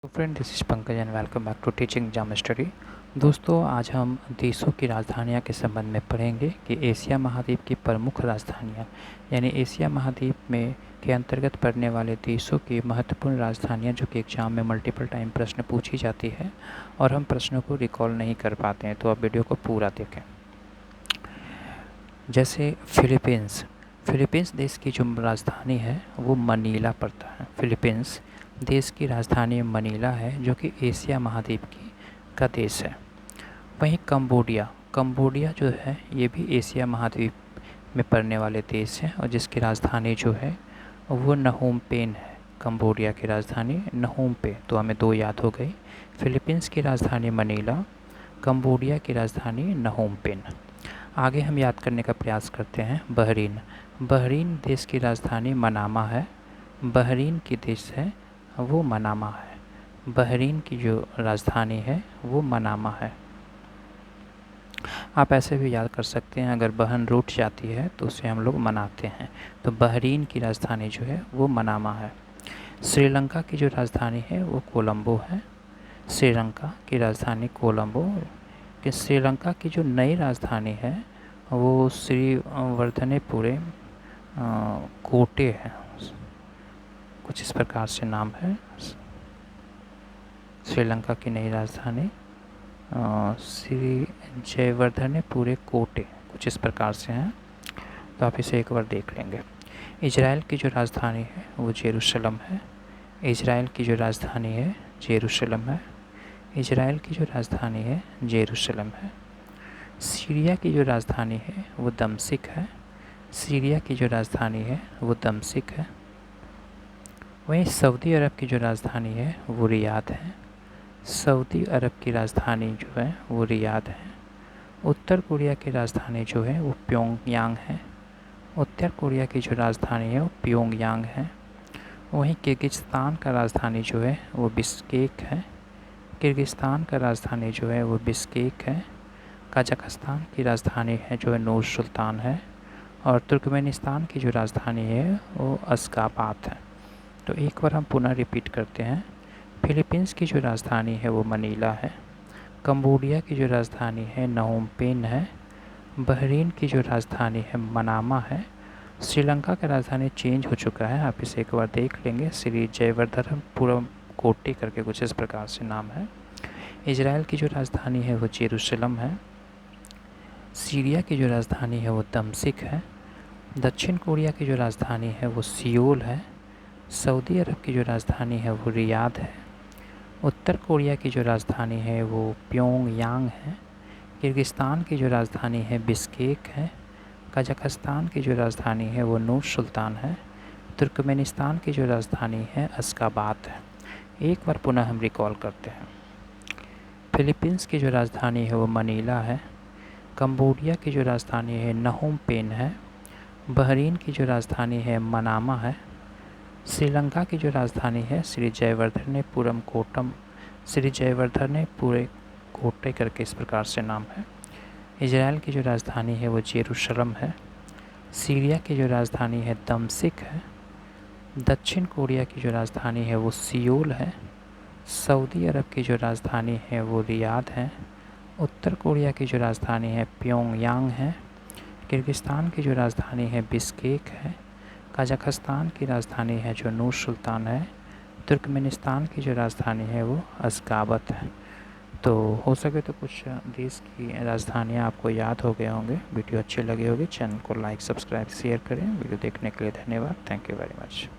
तो friend, this is Pankaj and welcome back to teaching jam study. दोस्तों, आज हम देशों की राजधानियाँ के संबंध में पढ़ेंगे कि एशिया महाद्वीप की प्रमुख राजधानियाँ यानी एशिया महाद्वीप में के अंतर्गत पड़ने वाले देशों की महत्वपूर्ण राजधानियाँ जो कि एग्जाम में मल्टीपल टाइम प्रश्न पूछी जाती है और हम प्रश्नों को रिकॉल नहीं कर पाते हैं, तो आप वीडियो को पूरा देखें। जैसे फिलीपींस देश की जो राजधानी है वो मनीला पड़ता है। फिलीपींस देश की राजधानी मनीला है जो कि एशिया महाद्वीप का देश है। वहीं कंबोडिया जो है ये भी एशिया महाद्वीप में पड़ने वाले देश हैं और जिसकी राजधानी जो है वो नहोम पेन है। कंबोडिया की राजधानी नहोम पेन, तो हमें दो याद हो गई। फिलीपींस की राजधानी मनीला, कंबोडिया की राजधानी नहोम पेन। आगे हम याद करने का प्रयास करते हैं। बहरीन देश की राजधानी मनामा है। बहरीन की देश है वो मनामा है। बहरीन की जो राजधानी है वो मनामा है। आप ऐसे भी याद कर सकते हैं, अगर बहन रूठ जाती है तो उसे हम लोग मनाते हैं। तो बहरीन की राजधानी जो है वो मनामा है। श्रीलंका की जो राजधानी है वो कोलंबो है। श्रीलंका की राजधानी कोलंबो। कि श्रीलंका की जो नई राजधानी है वो श्रीवर्धनेपुरे कोटे है, कुछ इस प्रकार से नाम है। श्रीलंका की नई राजधानी श्री जयवर्धनेपुरे कोटे, कुछ इस प्रकार से हैं, तो आप इसे एक बार देख लेंगे। इजराइल की जो राजधानी है वो जेरूशलम है। इजराइल की जो राजधानी है जेरूशलम है। इजराइल की जो राजधानी है जेरूशलम है। सीरिया की जो राजधानी है वो दमश्क है। सीरिया की जो राजधानी है वो दमश्क है। वहीं सऊदी अरब की जो राजधानी है वो रियाद है। सऊदी अरब की राजधानी जो है वो रियाद है। उत्तर कोरिया की राजधानी जो है वो प्योंगयांग है। उत्तर कोरिया की जो राजधानी है वो प्योंगयांग है। वहीं किर्गिस्तान का राजधानी जो है वो बिश्केक है। किर्गिस्तान का राजधानी जो है वो बिश्केक है। कजाकिस्तान की राजधानी है जो है नूर सुल्तान है। और तुर्कमेनिस्तान की जो राजधानी है वो अशगाबाद है। तो एक बार हम पुनः रिपीट करते हैं। फिलीपींस की जो राजधानी है वो मनीला है। कंबोडिया की जो राजधानी है नहोम पेन है। बहरीन की जो राजधानी है मनामा है। श्रीलंका का राजधानी चेंज हो चुका है, आप इसे एक बार देख लेंगे, श्री जयवर्धनपुरम कोटे करके कुछ इस प्रकार से नाम है। इजराइल की जो राजधानी है वो जेरूशलम है। सीरिया की जो राजधानी है वो दमश्क है। दक्षिण कोरिया की जो राजधानी है वो सियोल है। सऊदी अरब की जो राजधानी है वो रियाद है। उत्तर कोरिया की जो राजधानी है वो प्योंगयांग है। किर्गिस्तान की जो राजधानी है बिश्केक है। कजाकिस्तान की जो राजधानी है वो नूर सुल्तान है। तुर्कमेनिस्तान की जो राजधानी है अशगाबाद है। एक बार पुनः हम रिकॉल करते हैं। फिलीपींस की जो राजधानी है वो मनीला है। कंबोडिया की जो राजधानी है नहोम पेन है। बहरीन की जो राजधानी है मनामा है। श्रीलंका की जो राजधानी है श्री जयवर्धनेपुरे कोटे करके इस प्रकार से नाम है। इजराइल की जो राजधानी है वो जेरूशलम है। सीरिया की जो राजधानी है दमश्क है। दक्षिण कोरिया की जो राजधानी है वो सियोल है। सऊदी अरब की जो राजधानी है वो रियाद है। उत्तर कोरिया की जो राजधानी है प्योंगयांग है। किर्गिस्तान की जो राजधानी है बिश्केक है। कजाकिस्तान की राजधानी है जो नूर सुल्तान है। तुर्कमेनिस्तान की जो राजधानी है वो अशगाबत है। तो हो सके तो कुछ देश की राजधानियाँ आपको याद हो गए होंगे। वीडियो अच्छे लगे होंगे, चैनल को लाइक सब्सक्राइब शेयर करें। वीडियो देखने के लिए धन्यवाद। Thank you very much.